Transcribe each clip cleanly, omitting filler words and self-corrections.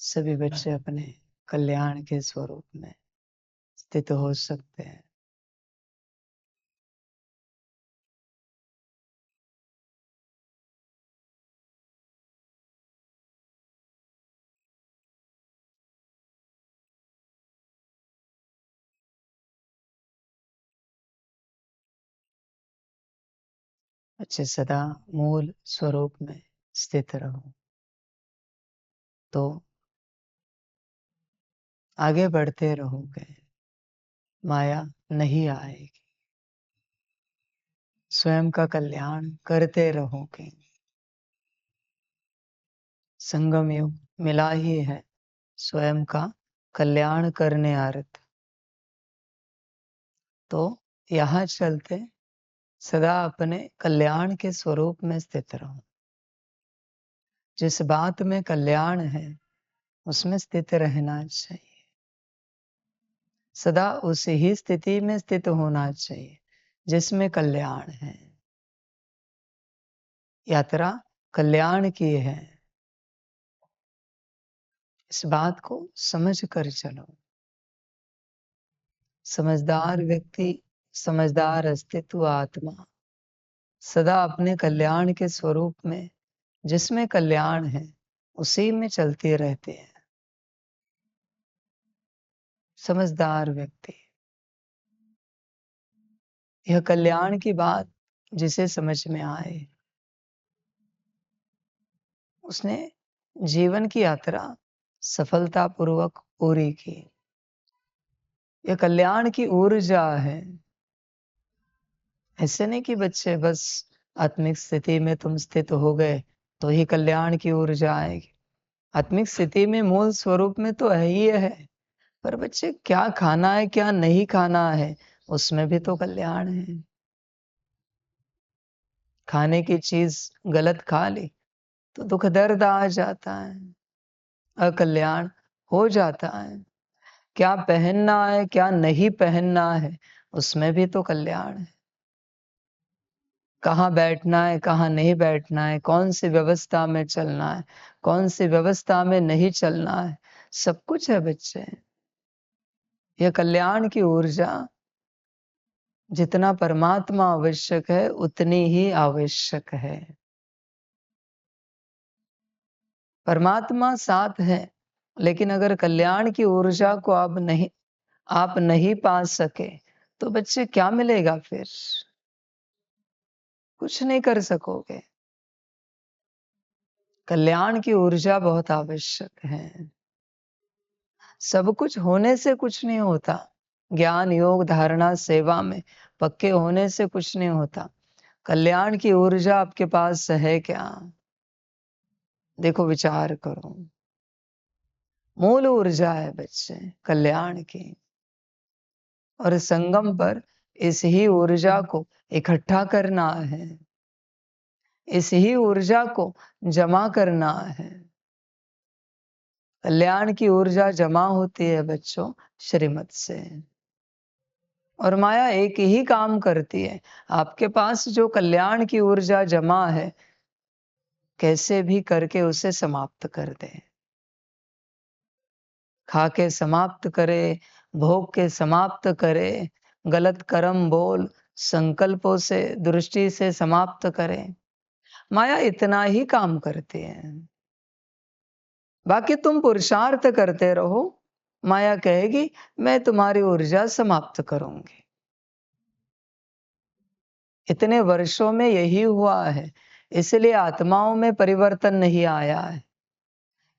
सभी बच्चे अपने कल्याण के स्वरूप में स्थित हो सकते हैं। बच्चे सदा मूल स्वरूप में स्थित रहो तो आगे बढ़ते रहोगे, माया नहीं आएगी। स्वयं का कल्याण करते रहोगे। संगम युग मिला ही है स्वयं का कल्याण करने अर्थ। तो यहाँ चलते सदा अपने कल्याण के स्वरूप में स्थित रहो। जिस बात में कल्याण है उसमें स्थित रहना चाहिए। सदा उस ही स्थिति में स्थित होना चाहिए जिसमें कल्याण है। यात्रा कल्याण की है, इस बात को समझ कर चलो। समझदार व्यक्ति, समझदार अस्तित्व आत्मा सदा अपने कल्याण के स्वरूप में, जिसमें कल्याण है उसी में चलते रहते हैं। समझदार व्यक्ति, यह कल्याण की बात जिसे समझ में आए उसने जीवन की यात्रा सफलतापूर्वक पूरी की। यह कल्याण की ऊर्जा है। ऐसे नहीं कि बच्चे बस आत्मिक स्थिति में तुम स्थित हो गए तो ही कल्याण की ऊर्जा आएगी। आत्मिक स्थिति में मूल स्वरूप में तो है ही है, पर बच्चे क्या खाना है क्या नहीं खाना है उसमें भी तो कल्याण है। खाने की चीज गलत खा ली तो दुख दर्द आ जाता है, अकल्याण हो जाता है। क्या पहनना है क्या नहीं पहनना है उसमें भी तो कल्याण है। कहाँ बैठना है कहाँ नहीं बैठना है, कौन सी व्यवस्था में चलना है कौन सी व्यवस्था में नहीं चलना है, सब कुछ है बच्चे। यह कल्याण की ऊर्जा जितना परमात्मा आवश्यक है उतनी ही आवश्यक है। परमात्मा साथ है, लेकिन अगर कल्याण की ऊर्जा को आप नहीं पा सके तो बच्चे क्या मिलेगा फिर? कुछ नहीं कर सकोगे। कल्याण की ऊर्जा बहुत आवश्यक है। सब कुछ होने से कुछ नहीं होता। ज्ञान योग धारणा सेवा में पक्के होने से कुछ नहीं होता। कल्याण की ऊर्जा आपके पास है क्या? देखो, विचार करो। मूल ऊर्जा है बच्चे कल्याण की, और संगम पर इस ही ऊर्जा को इकट्ठा करना है, इस ही ऊर्जा को जमा करना है। कल्याण की ऊर्जा जमा होती है बच्चों श्रीमत से, और माया एक ही काम करती है। आपके पास जो कल्याण की ऊर्जा जमा है कैसे भी करके उसे समाप्त कर दे। खा के समाप्त करे, भोग के समाप्त करे, गलत कर्म बोल संकल्पों से दृष्टि से समाप्त करे। माया इतना ही काम करती है। बाकी तुम पुरुषार्थ करते रहो, माया कहेगी मैं तुम्हारी ऊर्जा समाप्त करूंगी। इतने वर्षों में यही हुआ है, इसलिए आत्माओं में परिवर्तन नहीं आया है।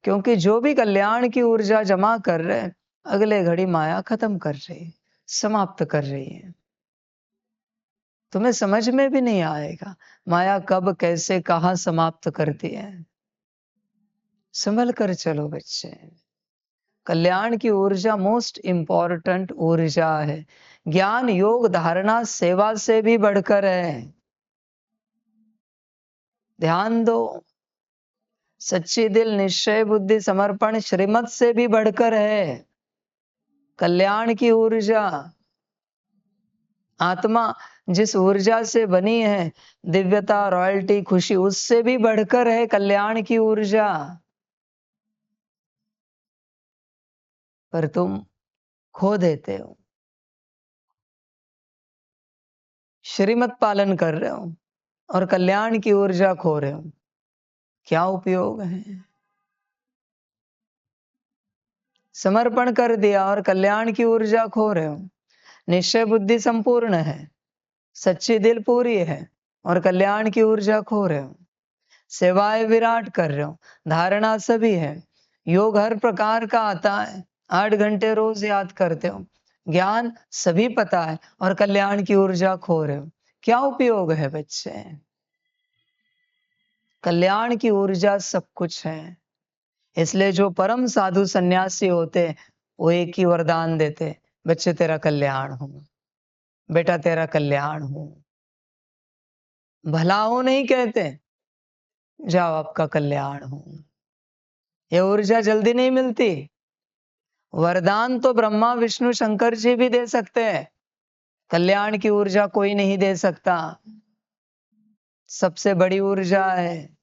क्योंकि जो भी कल्याण की ऊर्जा जमा कर रहे हैं, अगले घड़ी माया खत्म कर रही है, समाप्त कर रही है। तुम्हें समझ में भी नहीं आएगा माया कब कैसे कहां समाप्त करती है। संभल कर चलो बच्चे। कल्याण की ऊर्जा मोस्ट इंपॉर्टेंट ऊर्जा है। ज्ञान योग धारणा सेवा से भी बढ़कर है। ध्यान दो। सच्ची दिल निश्चय बुद्धि समर्पण श्रीमत से भी बढ़कर है। कल्याण की ऊर्जा आत्मा जिस ऊर्जा से बनी है दिव्यता, रॉयल्टी, खुशी, उससे भी बढ़कर है कल्याण की ऊर्जा। पर तुम खो देते हो, श्रीमत पालन कर रहे हो और कल्याण की ऊर्जा खो रहे हो। क्या उपयोग है? समर्पण कर दिया और कल्याण की ऊर्जा खो रहे हो। निश्चय बुद्धि संपूर्ण है, सच्ची दिल पूरी है और कल्याण की ऊर्जा खो रहे हो। सेवाएं विराट कर रहे हो, धारणा सभी है, योग हर प्रकार का आता है, 8 घंटे रोज याद करते हो, ज्ञान सभी पता है और कल्याण की ऊर्जा खो रहे हो। क्या उपयोग है बच्चे? कल्याण की ऊर्जा सब कुछ है। इसलिए जो परम साधु सन्यासी होते, वो एक ही वरदान देते, बच्चे तेरा कल्याण हो, बेटा तेरा कल्याण हो। भला हो नहीं कहते, जाओ आपका कल्याण हो। ये ऊर्जा जल्दी नहीं मिलती। वरदान तो ब्रह्मा विष्णु शंकर जी भी दे सकते हैं, कल्याण की ऊर्जा कोई नहीं दे सकता। सबसे बड़ी ऊर्जा है।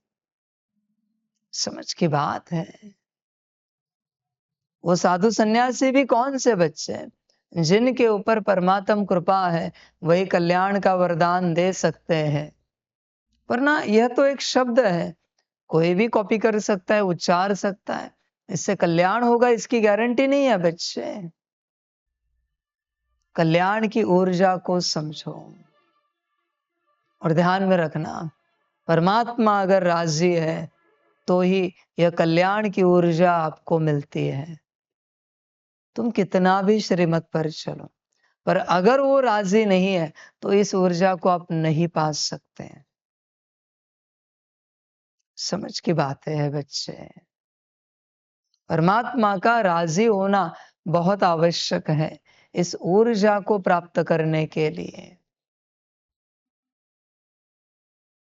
समझ की बात है। वो साधु सन्यासी भी कौन से बच्चे, जिनके ऊपर परमात्म कृपा है, वही कल्याण का वरदान दे सकते हैं। पर ना, यह तो एक शब्द है, कोई भी कॉपी कर सकता है, उच्चार सकता है। इससे कल्याण होगा इसकी गारंटी नहीं है बच्चे। कल्याण की ऊर्जा को समझो और ध्यान में रखना, परमात्मा अगर राजी है तो ही यह कल्याण की ऊर्जा आपको मिलती है। तुम कितना भी श्रीमत पर चलो, पर अगर वो राजी नहीं है तो इस ऊर्जा को आप नहीं पा सकते हैं। समझ की बात है बच्चे। परमात्मा का राजी होना बहुत आवश्यक है इस ऊर्जा को प्राप्त करने के लिए।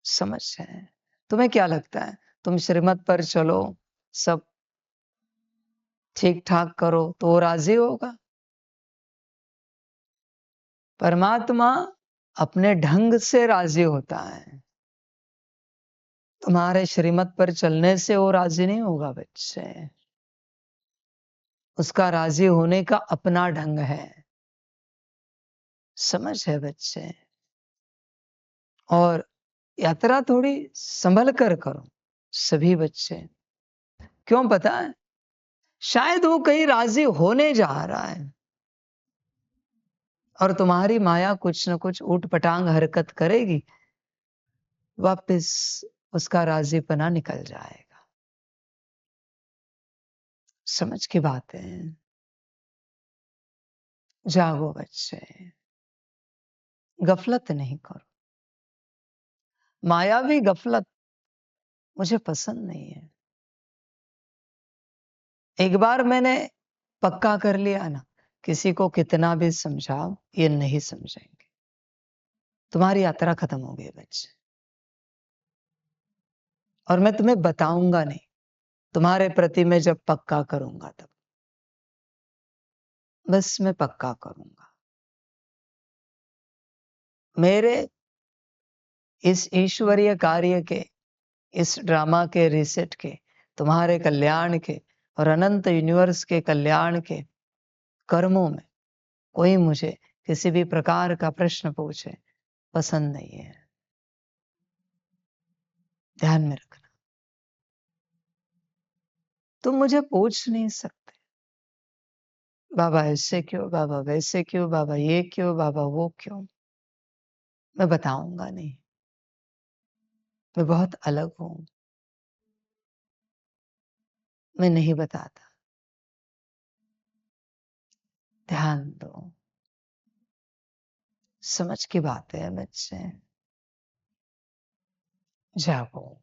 समझ है? तुम्हें क्या लगता है, तुम श्रीमत पर चलो, सब ठीक ठाक करो तो वो राजी होगा? परमात्मा अपने ढंग से राजी होता है। तुम्हारे श्रीमत पर चलने से वो राजी नहीं होगा बच्चे। उसका राजी होने का अपना ढंग है। समझ है बच्चे? और यात्रा थोड़ी संभल कर करो सभी बच्चे। क्यों पता है? शायद वो कहीं राजी होने जा रहा है और तुम्हारी माया कुछ न कुछ ऊट-पटांग हरकत करेगी, वापस उसका राजीपना निकल जाएगा। समझ की बात है। जागो बच्चे, गफलत नहीं करो। मायावी गफलत मुझे पसंद नहीं है। एक बार मैंने पक्का कर लिया ना, किसी को कितना भी समझाओ ये नहीं समझेंगे। तुम्हारी यात्रा खत्म हो गई बच्चे। और मैं तुम्हें बताऊंगा नहीं, तुम्हारे प्रति मैं जब पक्का करूंगा तब। बस मैं पक्का करूंगा। मेरे इस ईश्वरीय कार्य के, इस ड्रामा के रीसेट के, तुम्हारे कल्याण के और अनंत यूनिवर्स के कल्याण के कर्मों में कोई मुझे किसी भी प्रकार का प्रश्न पूछे पसंद नहीं है। ध्यान में रखना। तुम मुझे पूछ नहीं सकते, बाबा ऐसे क्यों, बाबा वैसे क्यों, बाबा ये क्यों, बाबा वो क्यों। मैं बताऊंगा नहीं। मैं बहुत अलग हूं। मैं नहीं बताता। ध्यान दो। समझ की बात है बच्चे। जागो।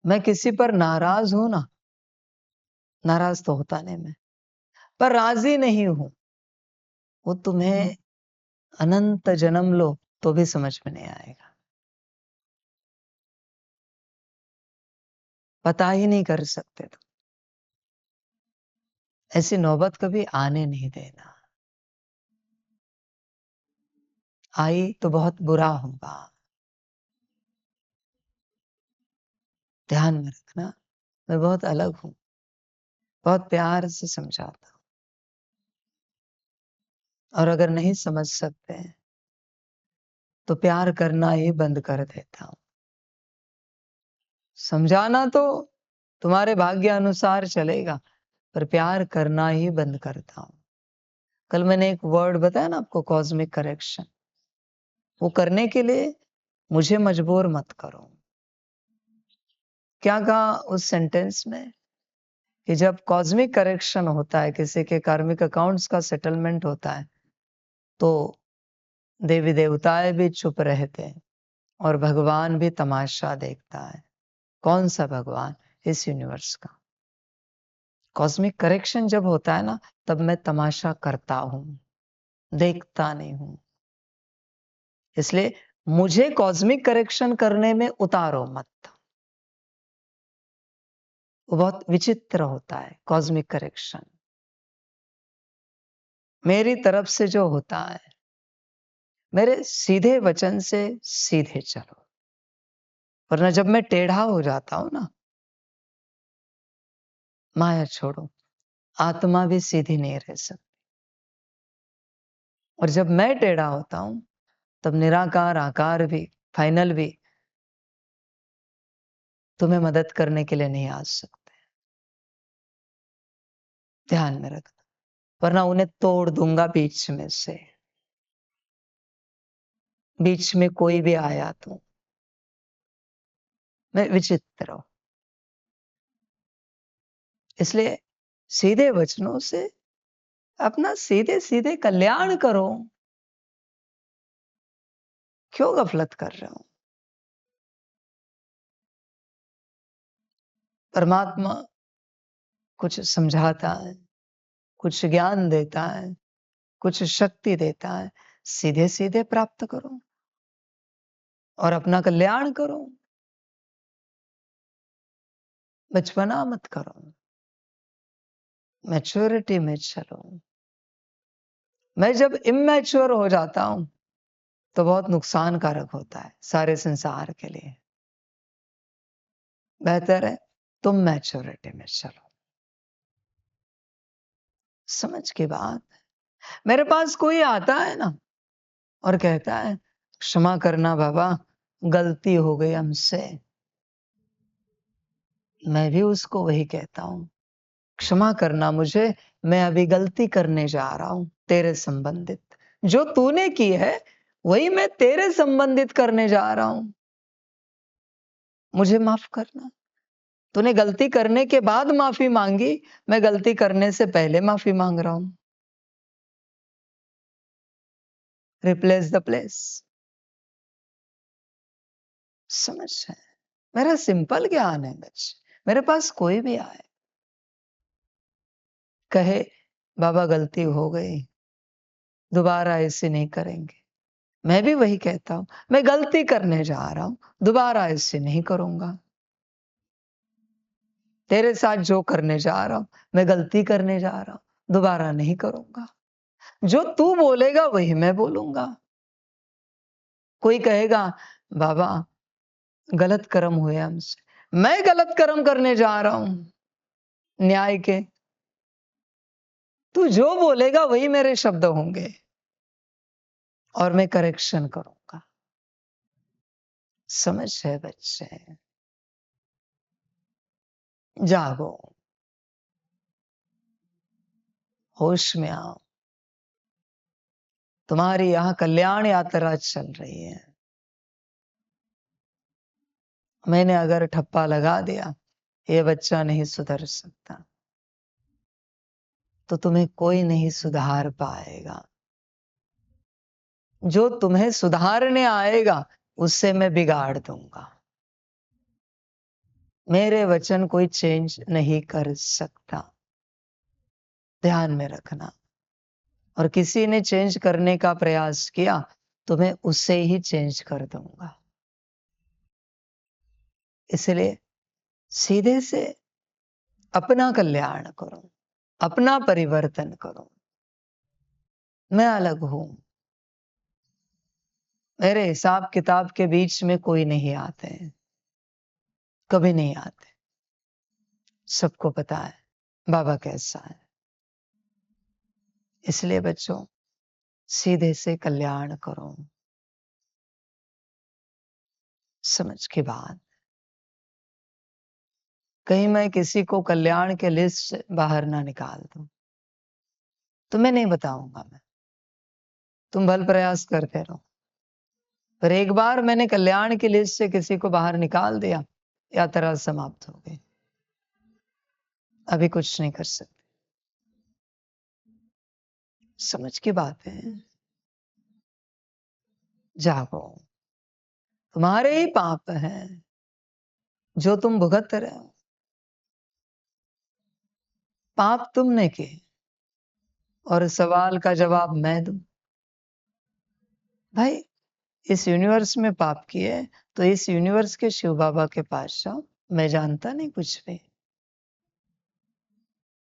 मैं किसी पर नाराज हूं ना, नाराज तो होता नहीं मैं, पर राजी नहीं हूं, वो तुम्हें अनंत जन्म लो तो भी समझ में नहीं आएगा। पता ही नहीं कर सकते तुम। ऐसी नौबत कभी आने नहीं देना। आई तो बहुत बुरा होगा। ध्यान में रखना, मैं बहुत अलग हूं, बहुत प्यार से समझाता हूं। और अगर नहीं समझ सकते हैं तो प्यार करना ही बंद कर देता हूं। समझाना तो तुम्हारे भाग्य अनुसार चलेगा, पर प्यार करना ही बंद करता हूं। कल मैंने एक वर्ड बताया ना आपको, कॉस्मिक करेक्शन। वो करने के लिए मुझे मजबूर मत करो। क्या कहा उस सेंटेंस में कि जब कॉस्मिक करेक्शन होता है, किसी के कार्मिक अकाउंट्स का सेटलमेंट होता है, तो देवी देवताएं भी चुप रहते हैं और भगवान भी तमाशा देखता है। कौन सा भगवान? इस यूनिवर्स का। कॉस्मिक करेक्शन जब होता है ना, तब मैं तमाशा करता हूं, देखता नहीं हूं। इसलिए मुझे कॉस्मिक करेक्शन करने में उतारो मत। वो बहुत विचित्र होता है कॉस्मिक करेक्शन। मेरी तरफ से जो होता है, मेरे सीधे वचन से सीधे चलो। वरना जब मैं टेढ़ा हो जाता हूं ना, माया छोड़ो, आत्मा भी सीधी नहीं रह सकती। और जब मैं टेढ़ा होता हूं, तब निराकार आकार भी, फाइनल भी तुम्हें मदद करने के लिए नहीं आ सकते। ध्यान में रखना, वरना उन्हें तोड़ दूंगा बीच में से। बीच में कोई भी आया तो मैं विचित्र हूं। इसलिए सीधे वचनों से अपना सीधे सीधे कल्याण करो। क्यों गफलत कर रहे हो? परमात्मा कुछ समझाता है, कुछ ज्ञान देता है, कुछ शक्ति देता है, सीधे सीधे प्राप्त करो और अपना कल्याण करो। बचपना मत करो, मैच्योरिटी में चलो। मैं जब इमैच्योर हो जाता हूं तो बहुत नुकसानकारक होता है सारे संसार के लिए। बेहतर है तुम मैच्योरिटी में चलो। समझ की बात। मेरे पास कोई आता है ना और कहता है क्षमा करना बाबा, गलती हो गई हमसे, मैं भी उसको वही कहता हूं, क्षमा करना मुझे, मैं अभी गलती करने जा रहा हूं तेरे संबंधित। जो तूने की है वही मैं तेरे संबंधित करने जा रहा हूं, मुझे माफ करना। तूने गलती करने के बाद माफी मांगी, मैं गलती करने से पहले माफी मांग रहा हूं। Replace the place. समझ है? मेरा सिंपल ज्ञान है बच्चे। मेरे पास कोई भी आए कहे बाबा गलती हो गई, दोबारा ऐसे नहीं करेंगे, मैं भी वही कहता हूं, मैं गलती करने जा रहा हूं, दोबारा ऐसे नहीं करूंगा। तेरे साथ जो करने जा रहा हूं, मैं गलती करने जा रहा हूं, दोबारा नहीं करूंगा। जो तू बोलेगा वही मैं बोलूंगा। कोई कहेगा बाबा गलत कर्म हुए हमसे, मैं गलत कर्म करने जा रहा हूं न्याय के, तू जो बोलेगा वही मेरे शब्द होंगे और मैं करेक्शन करूंगा। समझ है बच्चे? जागो, होश में आओ। तुम्हारी यहां कल्याण यात्रा चल रही है। मैंने अगर ठप्पा लगा दिया ये बच्चा नहीं सुधर सकता, तो तुम्हें कोई नहीं सुधार पाएगा। जो तुम्हें सुधारने आएगा उससे मैं बिगाड़ दूंगा। मेरे वचन कोई चेंज नहीं कर सकता। ध्यान में रखना। और किसी ने चेंज करने का प्रयास किया तो मैं उसे ही चेंज कर दूंगा। इसलिए सीधे से अपना कल्याण करो, अपना परिवर्तन करो। मैं अलग हूं, मेरे हिसाब किताब के बीच में कोई नहीं आते हैं, कभी नहीं आते। सबको पता है बाबा कैसा है। इसलिए बच्चों, सीधे से कल्याण करो, समझ की बात। कहीं मैं किसी को कल्याण के लिस्ट से बाहर ना निकाल दूं, तुम्हें नहीं बताऊंगा मैं, तुम भल प्रयास करते रहो। पर एक बार मैंने कल्याण की लिस्ट से किसी को बाहर निकाल दिया, यात्रा समाप्त हो गई। अभी कुछ नहीं कर सकते। समझ की बात है। जागो, तुम्हारे ही पाप हैं जो तुम भुगत रहे हो। पाप तुमने किए और सवाल का जवाब मैं दूं। भाई, इस यूनिवर्स में पाप किए तो इस यूनिवर्स के शिव बाबा के पास जाओ। मैं जानता नहीं कुछ भी,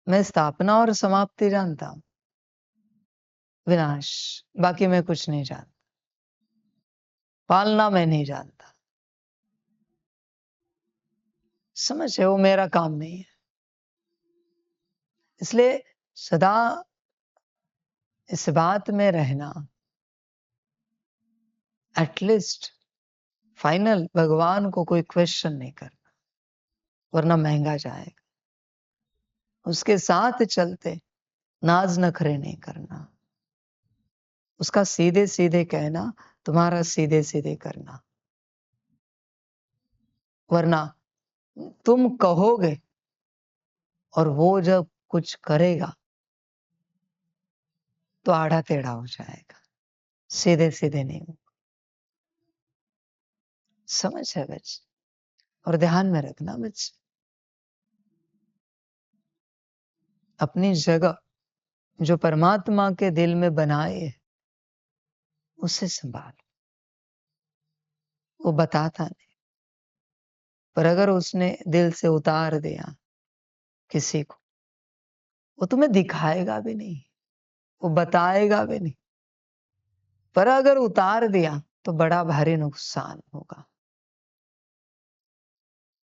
मैं स्थापना और समाप्ति जानता हूं, विनाश, बाकी मैं कुछ नहीं जानता। पालना मैं नहीं जानता, समझ है, वो मेरा काम नहीं है। इसलिए सदा इस बात में रहना, एटलीस्ट फाइनल भगवान को कोई क्वेश्चन नहीं करना, वरना महंगा जाएगा। उसके साथ चलते नाज नखरे नहीं करना, उसका सीधे सीधे कहना, तुम्हारा सीधे सीधे करना। वरना तुम कहोगे और वो जब कुछ करेगा तो आड़ा टेढ़ा हो जाएगा, सीधे सीधे नहीं हो। समझ है बच्चे? और ध्यान में रखना बच्चे, अपनी जगह जो परमात्मा के दिल में बनाए है उसे संभाल। वो बताता नहीं, पर अगर उसने दिल से उतार दिया किसी को, वो तुम्हें दिखाएगा भी नहीं, वो बताएगा भी नहीं, पर अगर उतार दिया तो बड़ा भारी नुकसान होगा,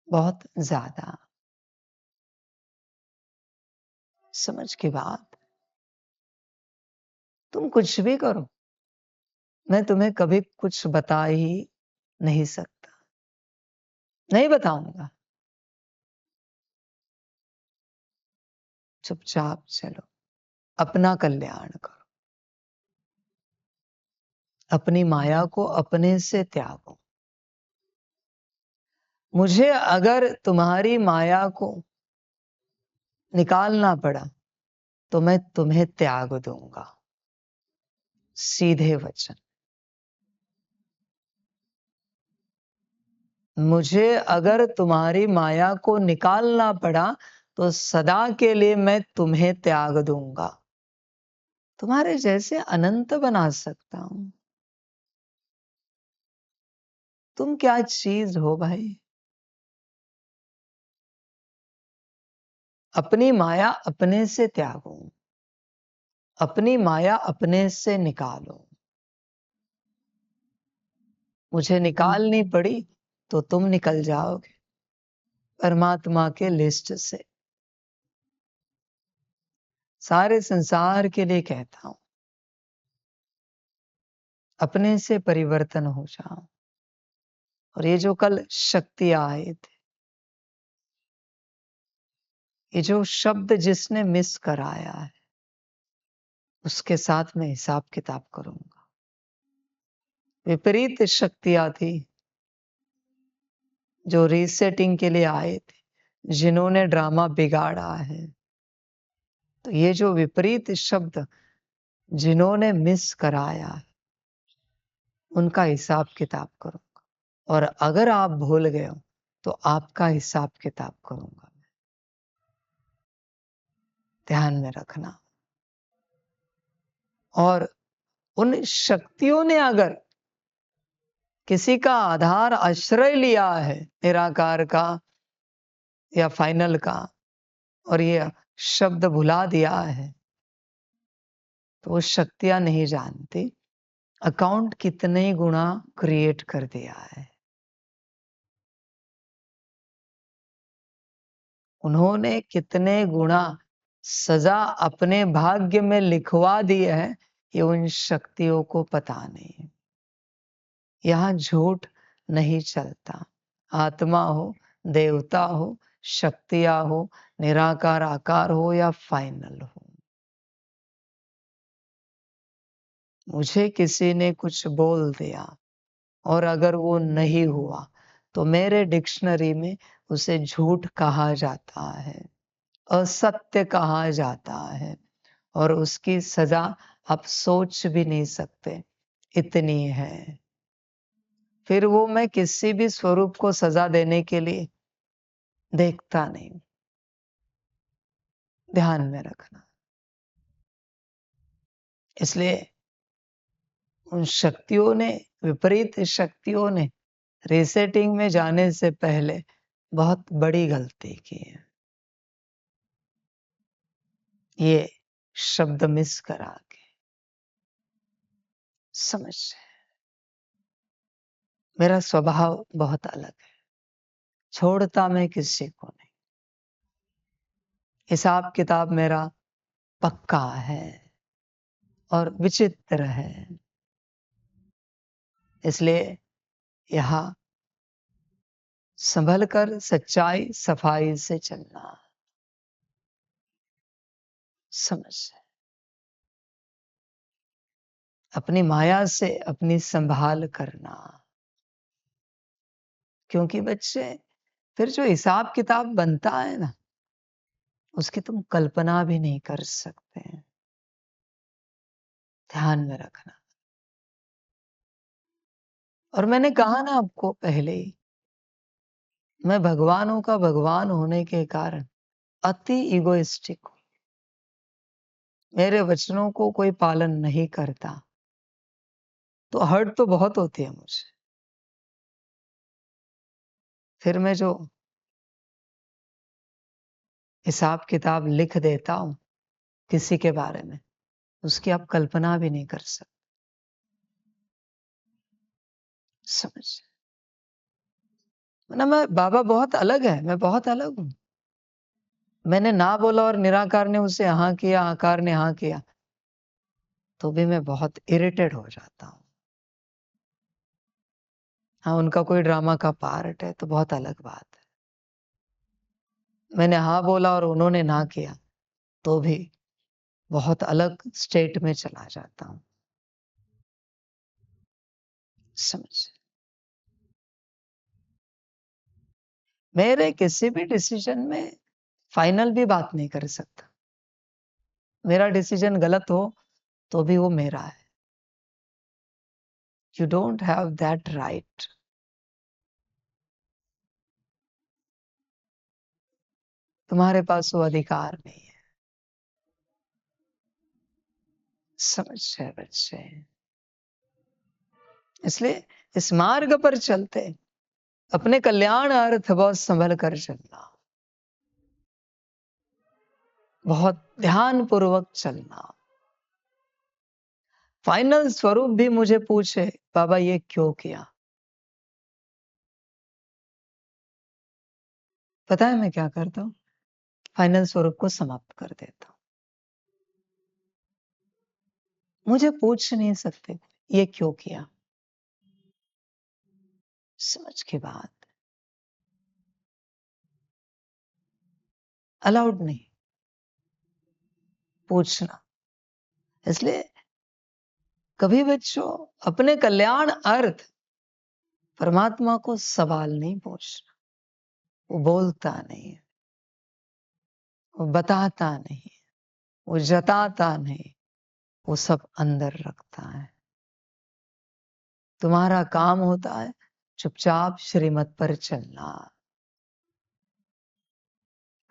बहुत ज्यादा। समझ की बात। तुम कुछ भी करो, मैं तुम्हें कभी कुछ बता ही नहीं सकता, नहीं बताऊंगा। चुपचाप चलो, अपना कल्याण करो, अपनी माया को अपने से त्यागो। मुझे अगर तुम्हारी माया को निकालना पड़ा तो मैं तुम्हें त्याग दूंगा, सीधे वचन। मुझे अगर तुम्हारी माया को निकालना पड़ा तो सदा के लिए मैं तुम्हें त्याग दूंगा। तुम्हारे जैसे अनंत बना सकता हूं। तुम क्या चीज हो भाई? अपनी माया अपने से त्यागो, अपनी माया अपने से निकालो। मुझे निकालनी पड़ी तो तुम निकल जाओगे परमात्मा के लिस्ट से। सारे संसार के लिए कहता हूं, अपने से परिवर्तन हो जाओ। और ये जो कल शक्ति आए थे, ये जो शब्द जिसने मिस कराया है, उसके साथ मैं हिसाब किताब करूंगा। विपरीत शक्तियां थी जो रीसेटिंग के लिए आए थे, जिन्होंने ड्रामा बिगाड़ा है। तो ये जो विपरीत शब्द जिन्होंने मिस कराया है, उनका हिसाब किताब करूंगा। और अगर आप भूल गए हो तो आपका हिसाब किताब करूंगा। ध्यान में रखना। और उन शक्तियों ने अगर किसी का आधार आश्रय लिया है, निराकार का या फाइनल का, और ये शब्द भुला दिया है, तो वो शक्तियां नहीं जानती अकाउंट कितने गुना क्रिएट कर दिया है। उन्होंने कितने गुना सजा अपने भाग्य में लिखवा दी है, ये उन शक्तियों को पता नहीं। यहाँ झूठ नहीं चलता। आत्मा हो, देवता हो, शक्तियां हो, निराकार आकार हो या फाइनल हो, मुझे किसी ने कुछ बोल दिया और अगर वो नहीं हुआ तो मेरे डिक्शनरी में उसे झूठ कहा जाता है, असत्य कहा जाता है, और उसकी सजा आप सोच भी नहीं सकते, इतनी है। फिर वो मैं किसी भी स्वरूप को सजा देने के लिए देखता नहीं। ध्यान में रखना। इसलिए उन शक्तियों ने, विपरीत शक्तियों ने रीसेटिंग में जाने से पहले बहुत बड़ी गलती की है। ये शब्द मिस करा के समझ। मेरा स्वभाव बहुत अलग है, छोड़ता मैं किसी को नहीं। हिसाब किताब मेरा पक्का है और विचित्र है। इसलिए यहाँ संभल कर सच्चाई सफाई से चलना, समझ। अपनी माया से अपनी संभाल करना, क्योंकि बच्चे फिर जो हिसाब किताब बनता है ना, उसकी तुम कल्पना भी नहीं कर सकते। ध्यान में रखना। और मैंने कहा ना आपको पहले ही, मैं भगवानों का भगवान होने के कारण अति इगोइस्टिक हूं। मेरे वचनों को कोई पालन नहीं करता तो हर्ट तो बहुत होती है मुझे। फिर मैं जो हिसाब किताब लिख देता हूं किसी के बारे में, उसकी आप कल्पना भी नहीं कर सकते। समझ ना, मैं बाबा बहुत अलग है, मैं बहुत अलग हूं। मैंने ना बोला और निराकार ने उसे हाँ किया, आकार ने हाँ किया, तो भी मैं बहुत इरिटेट हो जाता हूं। हाँ, उनका कोई ड्रामा का पार्ट है तो बहुत अलग बात है। मैंने हाँ बोला और उन्होंने ना किया तो भी बहुत अलग स्टेट में चला जाता हूं। समझ। मेरे किसी भी डिसीजन में फाइनल भी बात नहीं कर सकता। मेरा डिसीजन गलत हो तो भी वो मेरा है। You don't have that right. तुम्हारे पास वो अधिकार नहीं है। समझ है बच्चे। इसलिए इस मार्ग पर चलते अपने कल्याण अर्थ बहुत संभल कर चलना, बहुत ध्यान पूर्वक चलना। फाइनल स्वरूप भी मुझे पूछे, बाबा ये क्यों किया, पता है मैं क्या करता हूँ? फाइनल स्वरूप को समाप्त कर देता हूँ। मुझे पूछ नहीं सकते ये क्यों किया। समझ की बात। अलाउड नहीं पूछना। इसलिए कभी बच्चों अपने कल्याण अर्थ परमात्मा को सवाल नहीं पूछना। वो बोलता नहीं है, वो बताता नहीं, वो जताता नहीं, वो सब अंदर रखता है। तुम्हारा काम होता है चुपचाप श्रीमत पर चलना।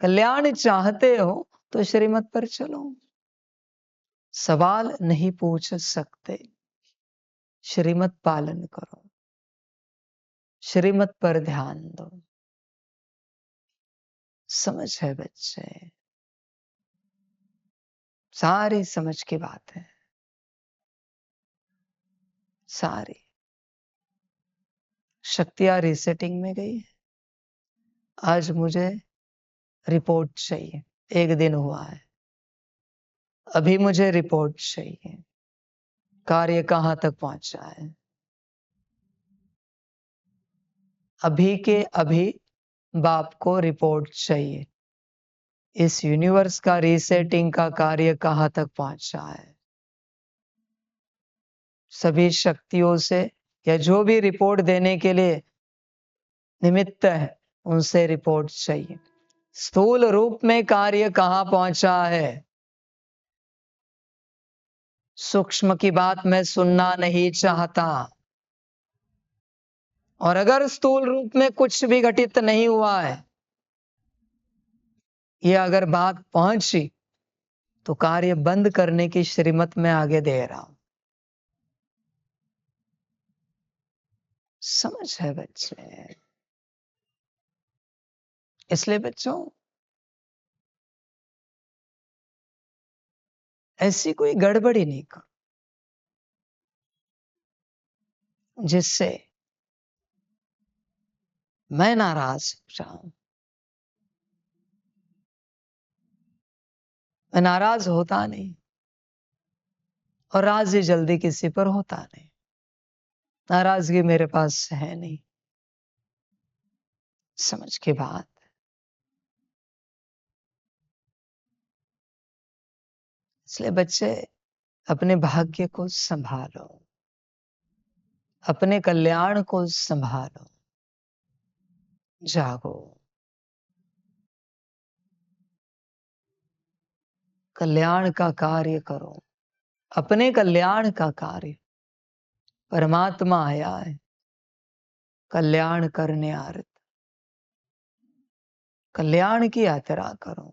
कल्याण चाहते हो तो श्रीमत पर चलो। सवाल नहीं पूछ सकते, श्रीमत पालन करो, श्रीमत पर ध्यान दो। समझ है बच्चे, सारी समझ की बात है। सारी शक्तियां रीसेटिंग में गई है। आज मुझे रिपोर्ट चाहिए, 1 दिन हुआ है, अभी मुझे रिपोर्ट चाहिए, कार्य कहां तक पहुंचा है, अभी के अभी बाप को रिपोर्ट चाहिए, इस यूनिवर्स का रीसेटिंग का कार्य कहां तक पहुंचा है। सभी शक्तियों से या जो भी रिपोर्ट देने के लिए निमित्त है, उनसे रिपोर्ट चाहिए। स्थूल रूप में कार्य कहां पहुंचा है। सूक्ष्म की बात मैं सुनना नहीं चाहता, और अगर स्थूल रूप में कुछ भी घटित नहीं हुआ है, ये अगर बात पहुंची, तो कार्य बंद करने की श्रीमत में आगे दे रहा हूं। समझ है बच्चे? इसलिए बच्चों, ऐसी कोई गड़बड़ी नहीं करो जिससे मैं नाराज हो जाऊं। मैं नाराज होता नहीं, और राजी जल्दी किसी पर होता नहीं। नाराजगी मेरे पास है नहीं। समझ की बात। इसलिए बच्चे, अपने भाग्य को संभालो, अपने कल्याण को संभालो, जागो, कल्याण का कार्य करो, अपने कल्याण का कार्य। परमात्मा आया है कल्याण करने आरत, कल्याण की यात्रा करो,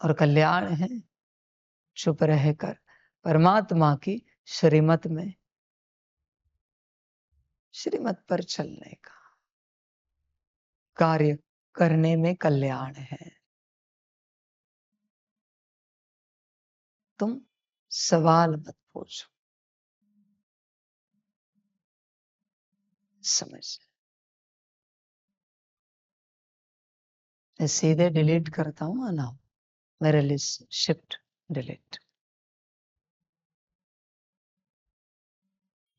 और कल्याण है चुप रहकर परमात्मा की श्रीमत में, श्रीमत पर चलने का कार्य करने में कल्याण है। तुम सवाल मत पूछो, समझ। मैं सीधे डिलीट करता हूं ना, मेरे लिस्ट शिफ्ट डिलीट,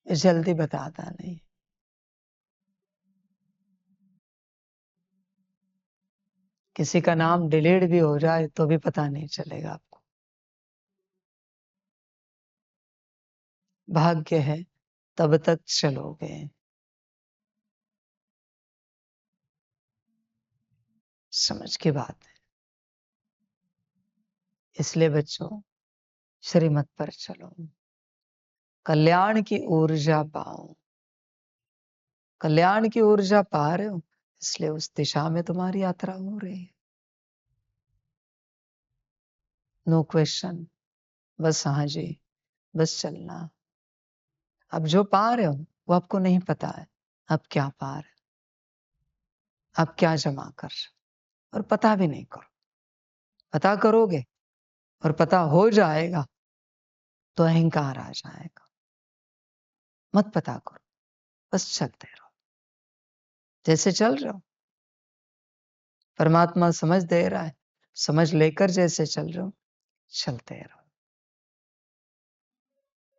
जल्दी बताता नहीं। किसी का नाम डिलीट भी हो जाए तो भी पता नहीं चलेगा आपको। भाग्य है तब तक चलोगे। समझ की बात है। इसलिए बच्चों, श्रीमत पर चलो, कल्याण की ऊर्जा पाओ। कल्याण की ऊर्जा पा रहे हो, इसलिए उस दिशा में तुम्हारी यात्रा हो रही है। नो क्वेश्चन, बस हाँ जी, बस चलना। अब जो पा रहे हो वो आपको नहीं पता है, आप क्या पा रहे हो, आप क्या जमा कर रहे हो, और पता भी नहीं करो। पता करोगे और पता हो जाएगा तो अहंकार आ जाएगा। मत पता करो, बस चलते रहो जैसे चल रहे हो। परमात्मा समझ दे रहा है, समझ लेकर जैसे चल रहे हो, चलते रहो।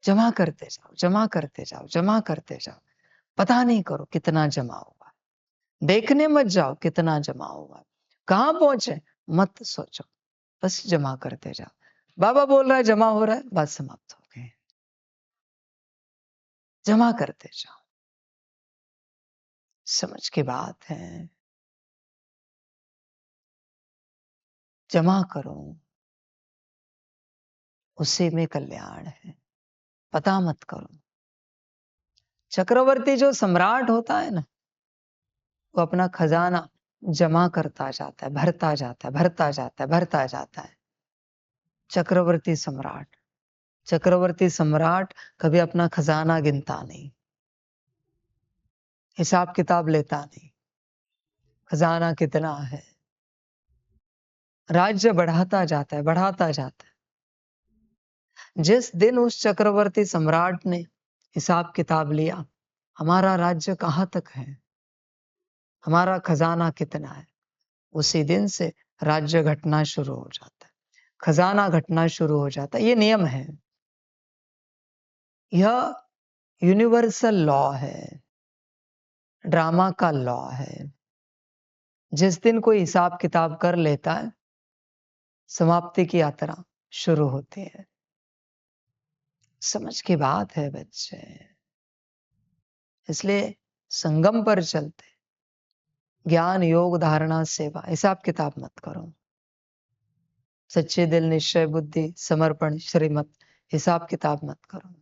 जमा करते जाओ, जमा करते जाओ, जमा करते जाओ। पता नहीं करो कितना जमा हुआ, देखने मत जाओ कितना जमा हुआ, कहां पहुंचे मत सोचो, बस जमा करते जाओ। बाबा बोल रहा है जमा हो रहा है, बात समाप्त हो गई। जमा करते जाओ, समझ की बात है। जमा करो, उसी में कल्याण है। पता मत करो। चक्रवर्ती जो सम्राट होता है ना, वो अपना खजाना जमा करता जाता है, भरता जाता है, भरता जाता है, भरता जाता है। चक्रवर्ती सम्राट, चक्रवर्ती सम्राट कभी अपना खजाना गिनता नहीं, हिसाब किताब लेता नहीं, खजाना कितना है। राज्य बढ़ाता जाता है, बढ़ाता जाता है। जिस दिन उस चक्रवर्ती सम्राट ने हिसाब किताब लिया, हमारा राज्य कहाँ तक है, हमारा खजाना कितना है, उसी दिन से राज्य घटना शुरू हो जाता है, खजाना घटना शुरू हो जाता है। ये नियम है, यह यूनिवर्सल लॉ है, ड्रामा का लॉ है। जिस दिन कोई हिसाब किताब कर लेता है, समाप्ति की यात्रा शुरू होती है। समझ की बात है बच्चे, इसलिए संगम पर चलते, ज्ञान योग धारणा सेवा, हिसाब किताब मत करो। सच्चे दिल निश्चय बुद्धि समर्पण श्रीमत, हिसाब किताब मत करो।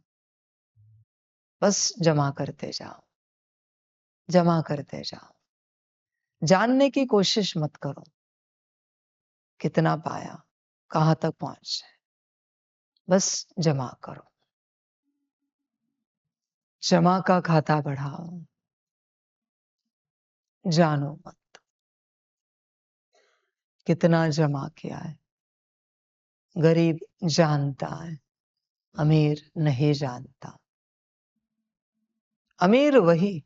बस जमा करते जाओ, जमा करते जाओ। जानने की कोशिश मत करो कितना पाया, कहां तक पहुंचे, बस जमा करो। जमा का खाता बढ़ाओ, जानो मत कितना जमा किया है। गरीब जानता है, अमीर नहीं जानता। अमीर वही,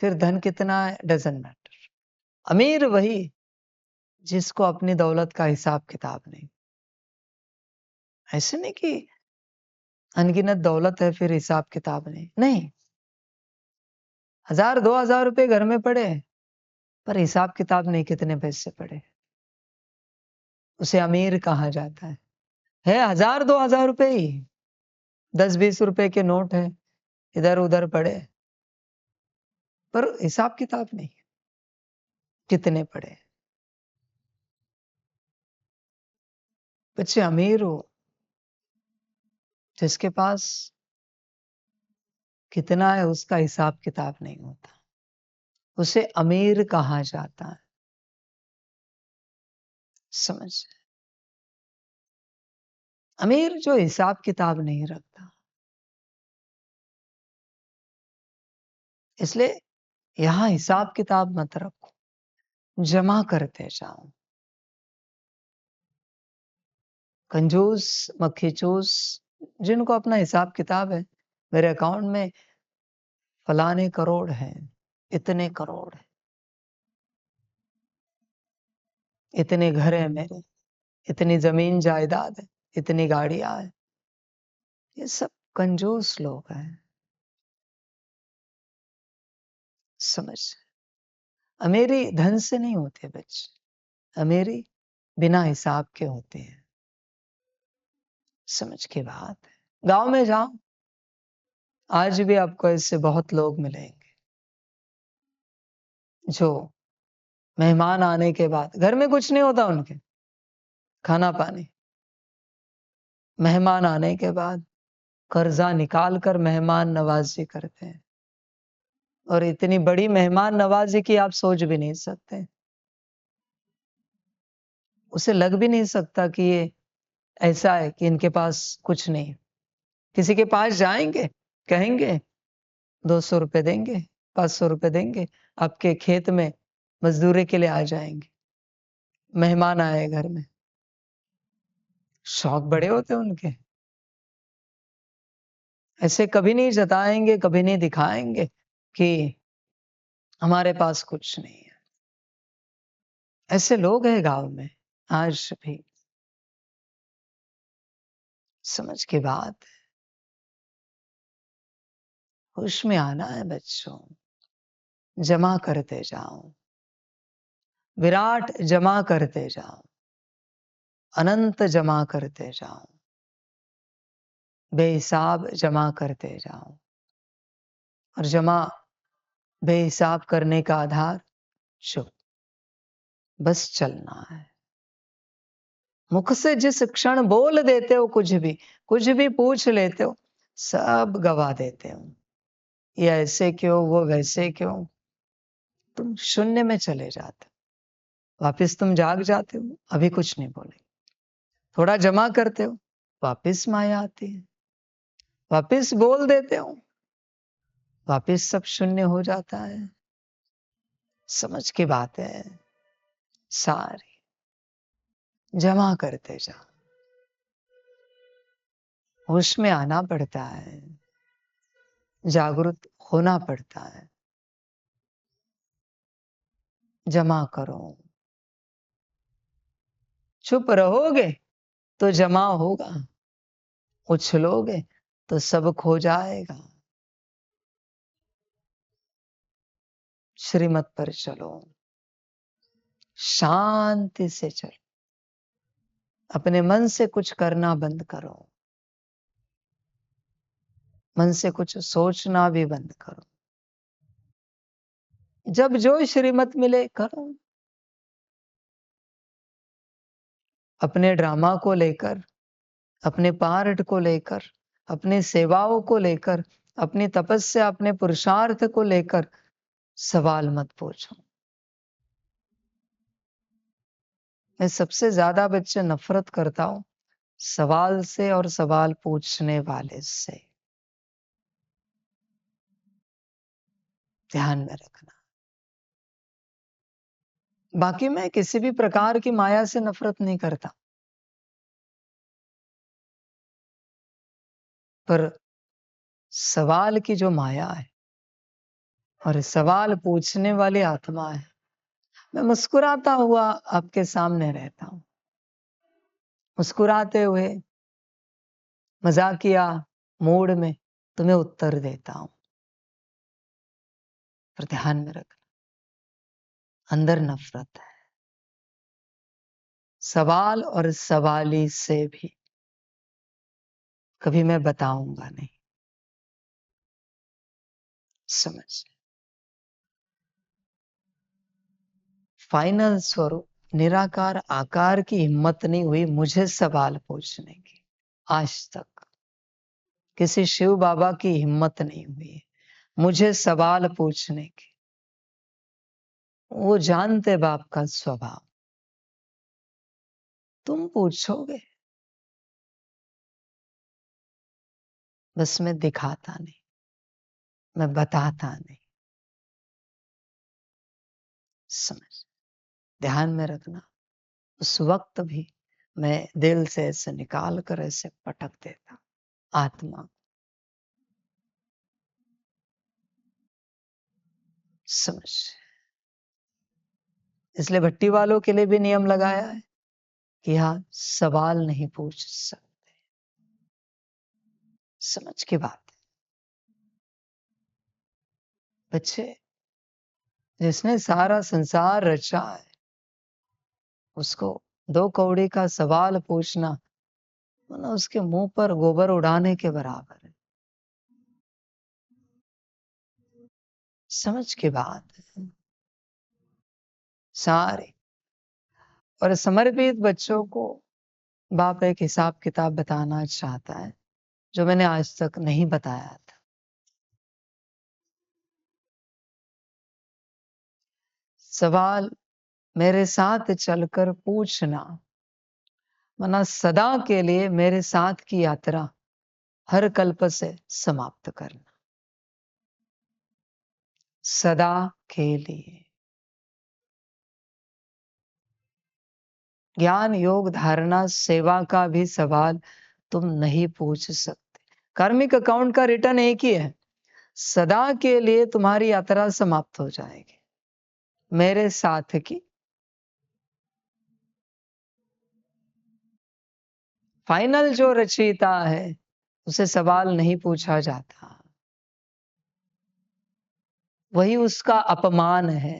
फिर धन कितना है डजंट मैटर। अमीर वही जिसको अपनी दौलत का हिसाब किताब नहीं। ऐसे नहीं कि अनगिनत दौलत है फिर हिसाब किताब नहीं, नहीं। 1000-2000 रुपए घर में पड़े पर हिसाब किताब नहीं कितने पैसे पड़े, उसे अमीर कहा जाता है 1000-2000 रुपए ही, 10-20 रुपए के नोट है इधर उधर पड़े पर हिसाब किताब नहीं कितने पड़े। बच्चे अमीर हो जिसके पास कितना है उसका हिसाब किताब नहीं होता, उसे अमीर कहा जाता है। समझ, अमीर जो हिसाब किताब नहीं रखता। इसलिए यहां हिसाब किताब मत रखो, जमा करते जाओ। कंजूस मक्खीचूस जिनको अपना हिसाब किताब है, मेरे अकाउंट में फलाने करोड़ हैं, इतने करोड़ है, इतने घर है मेरे, इतनी जमीन जायदाद है, इतनी गाड़ियां है, ये सब कंजूस लोग हैं। समझ, अमीरी धन से नहीं होते बच्चे, अमीरी बिना हिसाब के होते हैं। समझ की बात है। गांव में जाओ, आज भी आपको ऐसे बहुत लोग मिलेंगे जो मेहमान आने के बाद, घर में कुछ नहीं होता उनके, खाना पानी, मेहमान आने के बाद कर्जा निकाल कर मेहमान नवाजी करते हैं, और इतनी बड़ी मेहमान नवाजी की आप सोच भी नहीं सकते। उसे लग भी नहीं सकता कि ये ऐसा है कि इनके पास कुछ नहीं। किसी के पास जाएंगे, कहेंगे 200 रुपए देंगे, 500 रुपए देंगे, आपके खेत में मजदूरी के लिए आ जाएंगे। मेहमान आए घर में, शौक बड़े होते हैं उनके, ऐसे कभी नहीं जताएंगे, कभी नहीं दिखाएंगे कि हमारे पास कुछ नहीं है। ऐसे लोग हैं गांव में आज भी। समझ की बात है, होश में आना है बच्चों, जमा करते जाओ, विराट जमा करते जाओ, अनंत जमा करते जाओ, बेहिसाब जमा करते जाओ। और जमा बेहिसाब करने का आधार चुप, बस चलना है। मुख से जिस क्षण बोल देते हो कुछ भी पूछ लेते हो, सब गवा देते हो। ये ऐसे क्यों, वो वैसे क्यों, तुम शून्य में चले जाते हो। वापिस तुम जाग जाते हो, अभी कुछ नहीं बोले। थोड़ा जमा करते हो, वापिस माया आती है, वापिस बोल देते हो, वापिस सब शून्य हो जाता है। समझ की बात है, सारी जमा करते जाओ, होश में आना पड़ता है, जागरूक होना पड़ता है। जमा करो, चुप रहोगे तो जमा होगा, उछलोगे तो सब खो जाएगा। श्रीमत पर चलो, शांति से चलो, अपने मन से कुछ करना बंद करो, मन से कुछ सोचना भी बंद करो। जब जो श्रीमत मिले करो। अपने ड्रामा को लेकर, अपने पार्ट को लेकर, अपनी सेवाओं को लेकर, अपनी तपस्या, अपने पुरुषार्थ को लेकर सवाल मत पूछो। मैं सबसे ज्यादा बच्चे नफरत करता हूं सवाल से और सवाल पूछने वाले से। ध्यान में रखना। बाकी मैं किसी भी प्रकार की माया से नफरत नहीं करता, पर सवाल की जो माया है और सवाल पूछने वाली आत्मा है, मैं मुस्कुराता हुआ आपके सामने रहता हूं, मुस्कुराते हुए मजाकिया मूड में तुम्हें उत्तर देता हूं। पर ध्यान में रखना, अंदर नफरत है। सवाल और सवाली से भी कभी मैं बताऊंगा नहीं। समझ। फाइनल स्वरूप निराकार आकार की हिम्मत नहीं हुई मुझे सवाल पूछने की। आज तक किसी शिव बाबा की हिम्मत नहीं हुई मुझे सवाल पूछने की। वो जानते बाप का स्वभाव। तुम पूछोगे, बस मैं दिखाता नहीं, मैं बताता नहीं। समझ। ध्यान में रखना, उस वक्त भी मैं दिल से ऐसे निकाल कर ऐसे पटक देता आत्मा। समझ। इसलिए भट्टी वालों के लिए भी नियम लगाया है कि हाँ, सवाल नहीं पूछ सकते। समझ की बात है बच्चे। जिसने सारा संसार रचा है उसको दो कौड़ी का सवाल पूछना मतलब उसके मुंह पर गोबर उड़ाने के बराबर है। समझ की बात है सारे। और समर्पित बच्चों को बाप एक हिसाब किताब बताना चाहता है जो मैंने आज तक नहीं बताया था। सवाल मेरे साथ चलकर पूछना, वरना सदा के लिए मेरे साथ की यात्रा हर कल्प से समाप्त करना। सदा के लिए। ज्ञान योग धारणा सेवा का भी सवाल तुम नहीं पूछ सकते। कार्मिक अकाउंट का रिटर्न एक ही है, सदा के लिए तुम्हारी यात्रा समाप्त हो जाएगी मेरे साथ की। फाइनल जो रचयिता है उसे सवाल नहीं पूछा जाता, वही उसका अपमान है।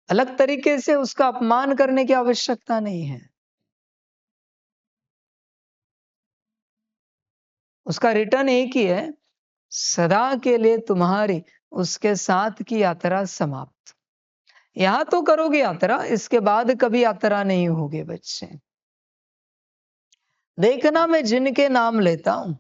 अलग तरीके से उसका अपमान करने की आवश्यकता नहीं है। उसका रिटर्न एक ही है, सदा के लिए तुम्हारी उसके साथ की यात्रा समाप्त। यहां तो करोगे यात्रा, इसके बाद कभी यात्रा नहीं होगी बच्चे। देखना मैं जिनके नाम लेता हूं,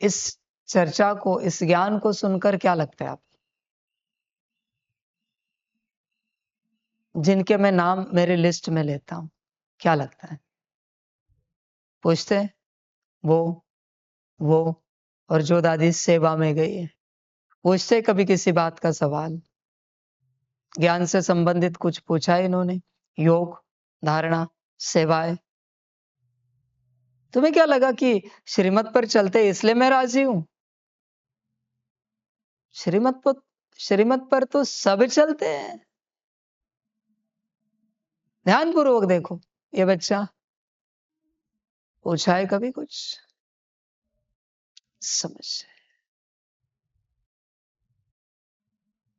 इस चर्चा को, इस ज्ञान को सुनकर क्या लगता है आप? जिनके मैं नाम मेरे लिस्ट में लेता हूं, क्या लगता है? पूछते हैं वो और जो दादी सेवा में गई है, पूछते कभी किसी बात का सवाल? ज्ञान से संबंधित कुछ पूछा इन्होंने, योग, धारणा, सेवाएं। तुम्हें क्या लगा कि श्रीमत पर चलते इसलिए मैं राजी हूं? श्रीमत पर तो सब चलते हैं। ध्यानपूर्वक देखो, ये बच्चा पूछा है कभी कुछ? समझ,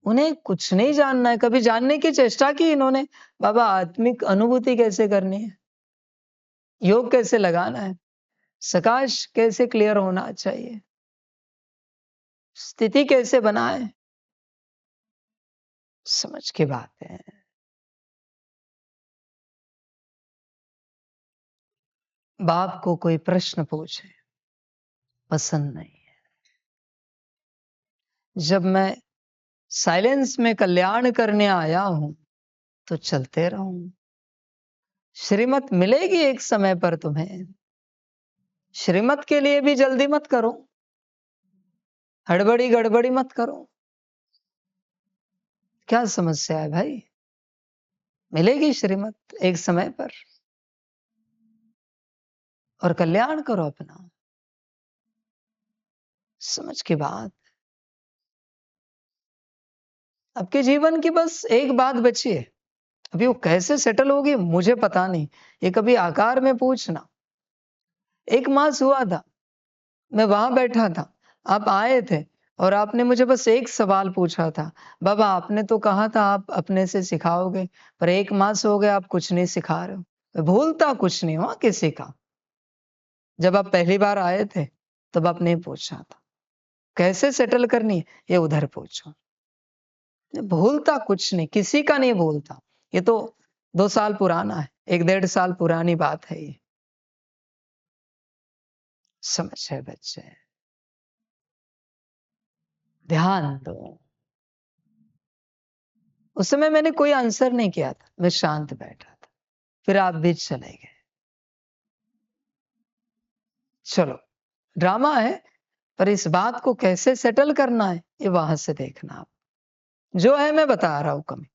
उन्हें कुछ नहीं जानना है। कभी जानने की चेष्टा की इन्होंने, बाबा आत्मिक अनुभूति कैसे करनी है, योग कैसे लगाना है, सकाश कैसे क्लियर होना चाहिए, स्थिति कैसे बनाए? समझ की बात है। बाप को कोई प्रश्न पूछे, पसंद नहीं है। जब मैं साइलेंस में कल्याण करने आया हूं तो चलते रहूं। श्रीमत मिलेगी एक समय पर तुम्हें। श्रीमत के लिए भी जल्दी मत करो, हड़बड़ी गड़बड़ी मत करो। क्या समस्या है भाई? मिलेगी श्रीमत एक समय पर, और कल्याण करो अपना। समझ की बात। आपके जीवन की बस एक बात बची है। अभी वो कैसे सेटल होगी मुझे पता नहीं, ये कभी आकार में पूछना। 1 मास हुआ था, मैं वहां बैठा था, आप आए थे और आपने मुझे बस एक सवाल पूछा था, बाबा आपने तो कहा था आप अपने से सिखाओगे, पर 1 मास हो गया आप कुछ नहीं सिखा रहे हो। मैं भूलता कुछ नहीं हुआ किसी का। जब आप पहली बार आए थे तब आपने पूछा था कैसे सेटल करनी है, ये उधर पूछो। मैं भूलता कुछ नहीं, किसी का नहीं भूलता। ये तो 2 साल पुराना है, 1 डेढ़ साल पुरानी बात है ये। समझ है बच्चे, ध्यान दो। उस समय मैंने कोई आंसर नहीं किया था, मैं शांत बैठा था। फिर आप भी चले गए। चलो, ड्रामा है, पर इस बात को कैसे सेटल करना है ये वहां से देखना आप। जो है मैं बता रहा हूं कमी।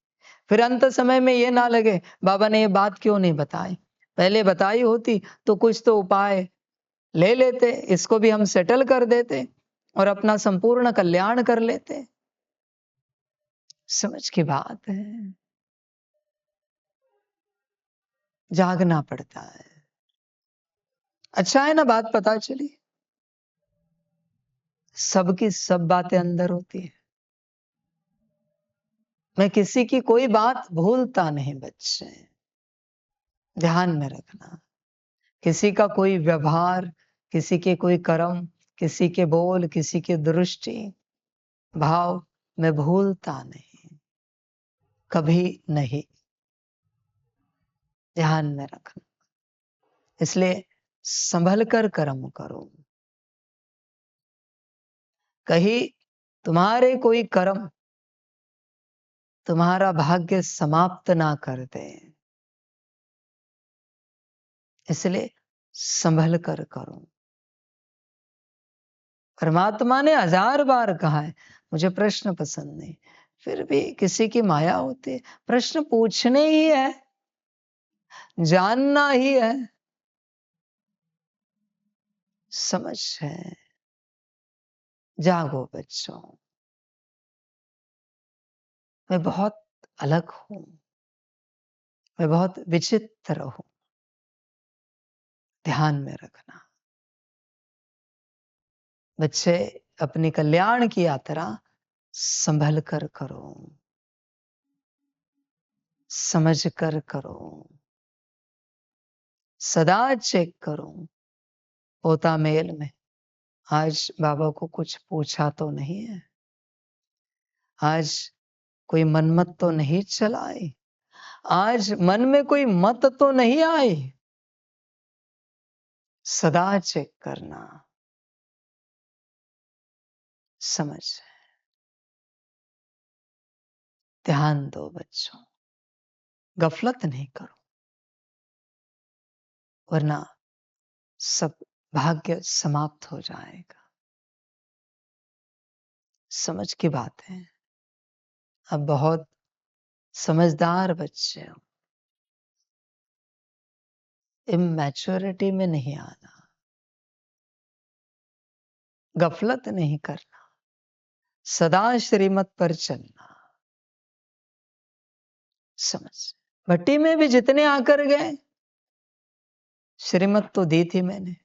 फिर अंत समय में ये ना लगे बाबा ने ये बात क्यों नहीं बताई, पहले बताई होती तो कुछ तो उपाय ले लेते, इसको भी हम सेटल कर देते और अपना संपूर्ण कल्याण कर लेते। समझ की बात है। जागना पड़ता है। अच्छा है ना, बात पता चली। सबकी सब बातें अंदर होती है। मैं किसी की कोई बात भूलता नहीं बच्चे, ध्यान में रखना। किसी का कोई व्यवहार, किसी के कोई कर्म, किसी के बोल, किसी की दृष्टि, भाव मैं भूलता नहीं, कभी नहीं। ध्यान में रखना। इसलिए संभल कर कर्म करो। कहीं तुम्हारे कोई कर्म तुम्हारा भाग्य समाप्त ना कर दे, इसलिए संभल कर करो। परमात्मा ने 1000 बार कहा है मुझे प्रश्न पसंद नहीं, फिर भी किसी की माया होती है। प्रश्न पूछने ही है, जानना ही है। समझ है। जागो बच्चों, मैं बहुत अलग हूं, मैं बहुत विचित्र हूं। ध्यान में रखना बच्चे, अपनी कल्याण की यात्रा संभल कर करो, समझ कर करो, सदा चेक करो। पोता मेल में आज बाबा को कुछ पूछा तो नहीं है, आज कोई मनमत तो नहीं चलाई, आज मन में कोई मत तो नहीं आई। सदा चेक करना। समझ, ध्यान दो बच्चों, गफलत नहीं करो, वरना सब भाग्य समाप्त हो जाएगा। समझ की बात है। अब बहुत समझदार बच्चे हो, इमैच्योरिटी में नहीं आना, गफलत नहीं करना, सदा श्रीमत पर चलना। समझ, भट्टी में भी जितने आकर गए, श्रीमत तो दी थी मैंने,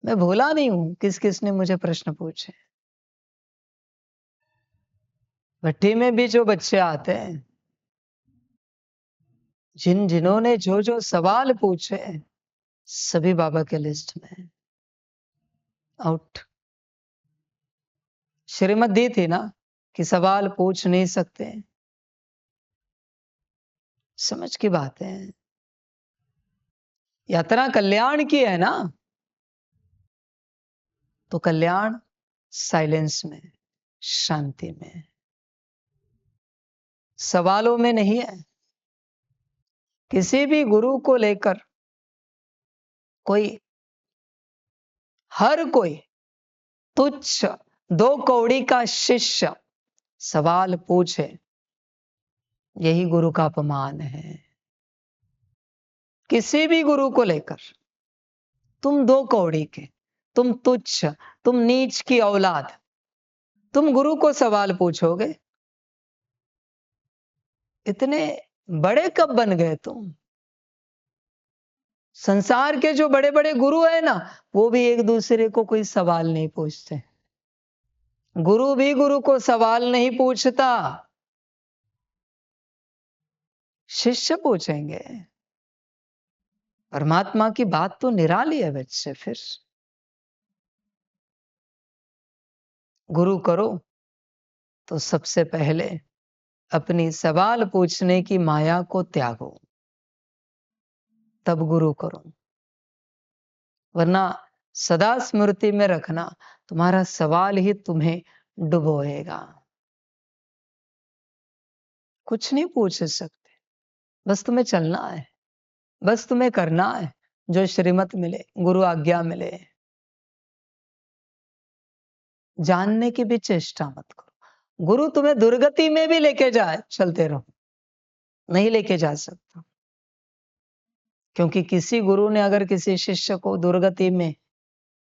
मैं भूला नहीं हूं किस किस ने मुझे प्रश्न पूछे। भट्टी में भी जो बच्चे आते हैं, जिन्होंने जो जो सवाल पूछे, सभी बाबा के लिस्ट में आउट। श्रीमत दी थी ना कि सवाल पूछ नहीं सकते। समझ की बात है, यात्रा कल्याण की है ना, तो कल्याण साइलेंस में, शांति में, सवालों में नहीं है। किसी भी गुरु को लेकर कोई, हर कोई तुच्छ दो कौड़ी का शिष्य सवाल पूछे, यही गुरु का अपमान है। किसी भी गुरु को लेकर, तुम दो कौड़ी के, तुम तुच्छ, तुम नीच की औलाद, तुम गुरु को सवाल पूछोगे? इतने बड़े कब बन गए तुम? संसार के जो बड़े बड़े गुरु है ना, वो भी एक दूसरे को कोई सवाल नहीं पूछते। गुरु भी गुरु को सवाल नहीं पूछता, शिष्य पूछेंगे। परमात्मा की बात तो निराली है बच्चे। फिर गुरु करो तो सबसे पहले अपनी सवाल पूछने की माया को त्यागो, तब गुरु करो। वरना सदा स्मृति में रखना, तुम्हारा सवाल ही तुम्हें डुबोएगा। कुछ नहीं पूछ सकते, बस तुम्हें चलना है, बस तुम्हें करना है जो श्रीमत मिले, गुरु आज्ञा मिले। जानने की भी चेष्टा मत करो। गुरु तुम्हें दुर्गति में भी लेके जाए, चलते रहो, नहीं लेके जा सकता। क्योंकि किसी गुरु ने अगर किसी शिष्य को दुर्गति में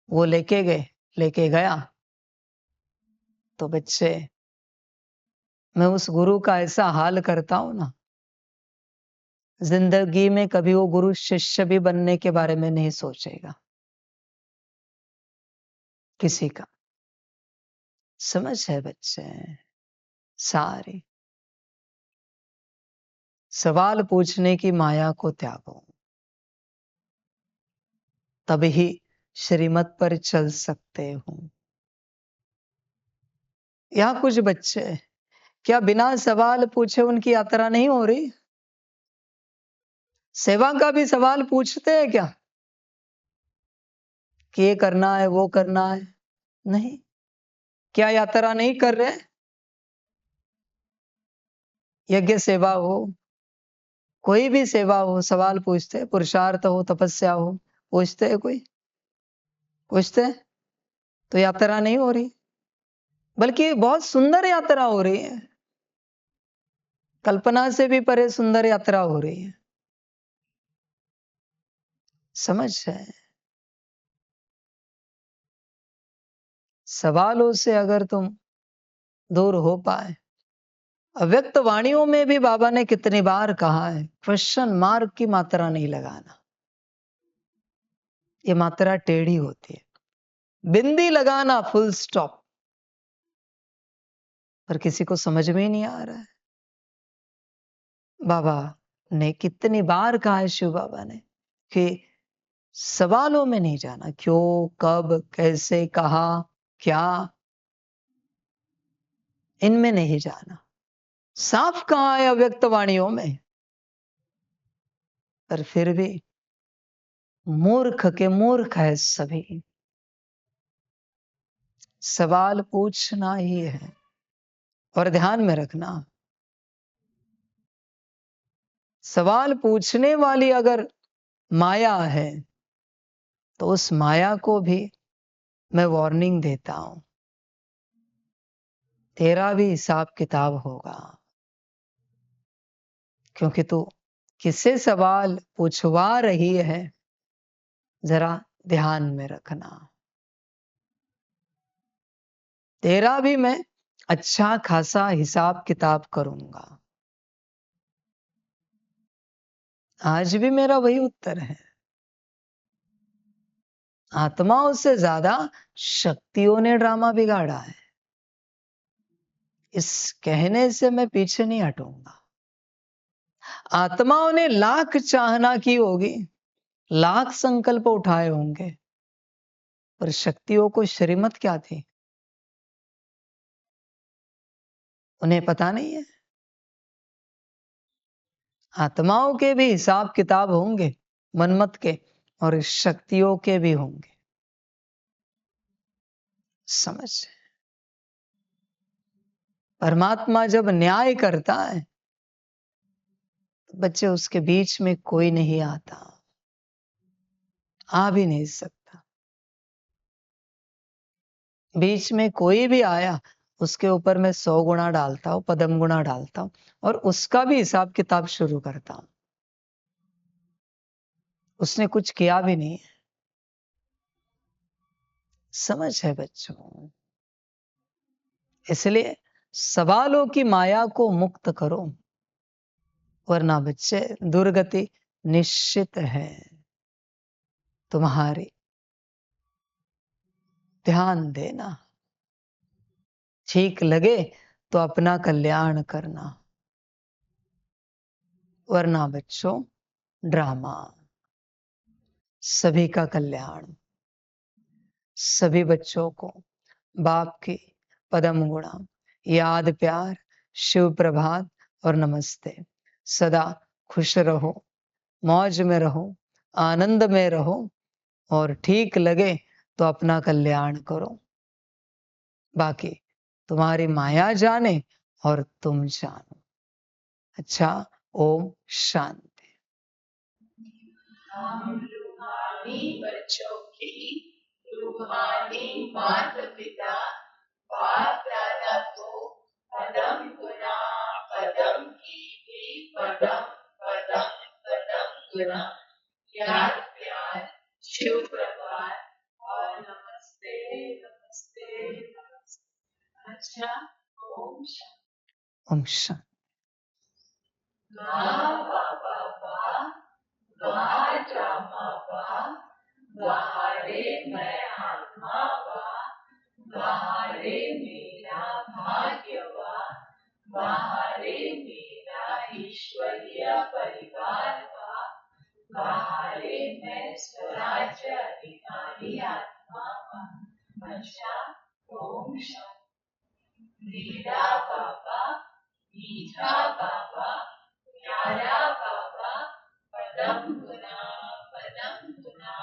वो लेके गया, तो बच्चे, मैं उस गुरु का ऐसा हाल करता हूं ना, जिंदगी में कभी वो गुरु शिष्य भी बनने के बारे में नहीं सोचेगा किसी का। समझ है बच्चे? सारी सवाल पूछने की माया को त्यागो, तभी श्रीमत पर चल सकते हो। यहां कुछ बच्चे, क्या बिना सवाल पूछे उनकी यात्रा नहीं हो रही? सेवा का भी सवाल पूछते हैं क्या कि ये करना है, वो करना है? नहीं। क्या यात्रा नहीं कर रहे? यज्ञ सेवा हो, कोई भी सेवा हो, सवाल पूछते, पुरुषार्थ हो, तपस्या हो, पूछते है कोई? पूछते हैं? तो यात्रा नहीं हो रही, बल्कि बहुत सुंदर यात्रा हो रही है। कल्पना से भी परे सुंदर यात्रा हो रही है। समझ है? सवालों से अगर तुम दूर हो पाए, अव्यक्त वाणियों में भी बाबा ने कितनी बार कहा है, क्वेश्चन मार्क की मात्रा नहीं लगाना। ये मात्रा टेढ़ी होती है। बिंदी लगाना फुल स्टॉप, पर किसी को समझ में ही नहीं आ रहा है। बाबा ने कितनी बार कहा है, शिव बाबा ने, कि सवालों में नहीं जाना, क्यों, कब, कैसे, कहा, क्या, इनमें नहीं जाना। साफ कहा है अव्यक्त वाणियों में, पर फिर भी मूर्ख के मूर्ख है सभी। सवाल पूछना ही है। और ध्यान में रखना, सवाल पूछने वाली अगर माया है, तो उस माया को भी मैं वार्निंग देता हूं, तेरा भी हिसाब किताब होगा। क्योंकि तू किससे सवाल पूछवा रही है, जरा ध्यान में रखना। तेरा भी मैं अच्छा खासा हिसाब किताब करूंगा। आज भी मेरा वही उत्तर है। आत्माओं से ज्यादा शक्तियों ने ड्रामा बिगाड़ा है। इस कहने से मैं पीछे नहीं हटूंगा। आत्माओं ने लाख चाहना की होगी, लाख संकल्प उठाए होंगे, पर शक्तियों को श्रीमत क्या थी, उन्हें पता नहीं है। आत्माओं के भी हिसाब किताब होंगे, मनमत के, और इस शक्तियों के भी होंगे। समझ? परमात्मा जब न्याय करता है, तो बच्चे उसके बीच में कोई नहीं आता, आ भी नहीं सकता। बीच में कोई भी आया, उसके ऊपर मैं 100 गुना डालता हूं, पदम गुना डालता हूं, और उसका भी हिसाब किताब शुरू करता हूं। उसने कुछ किया भी नहीं। समझ है बच्चों? इसलिए सवालों की माया को मुक्त करो, वरना बच्चे दुर्गति निश्चित है तुम्हारी। ध्यान देना। ठीक लगे तो अपना कल्याण करना, वरना बच्चों ड्रामा। सभी का कल्याण, सभी बच्चों को बाप की पदम गुणा याद, प्यार, शिव प्रभात और नमस्ते। सदा खुश रहो, मौज में रहो, आनंद में रहो, और ठीक लगे तो अपना कल्याण करो। बाकी तुम्हारी माया जाने और तुम जानो। अच्छा, ओम शांति। हम रूहानी बच्चों की रूहानी माता पिता बाप दादा को पदम गुना पदम की भी पदम पदम पदम गुना याद, प्यार, शिव प्रभात और नमस्ते नमस्ते नमस्ते। अच्छा, ओम शांति। ओम शांति। वाह वाह वाह वाह ड्रामा वाह रे मैं आत्मा वाह रे मेरा भाग्य वाह रे मेरा ईश्वरीय परिवार वाह रे मैं स्वराज्य अधिकारी आत्मा। अच्छा, ओम शांति। लीला बाबा, मीठा बाबा, प्यारा बाबा, पदम गुना पदम गुना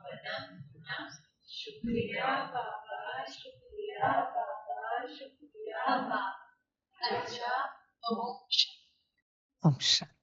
पदम गुना। शुक्रिया बाबा, शुक्रिया बाबा, शुक्रिया बाबा। अच्छा, ओम शांति। ओम शांति।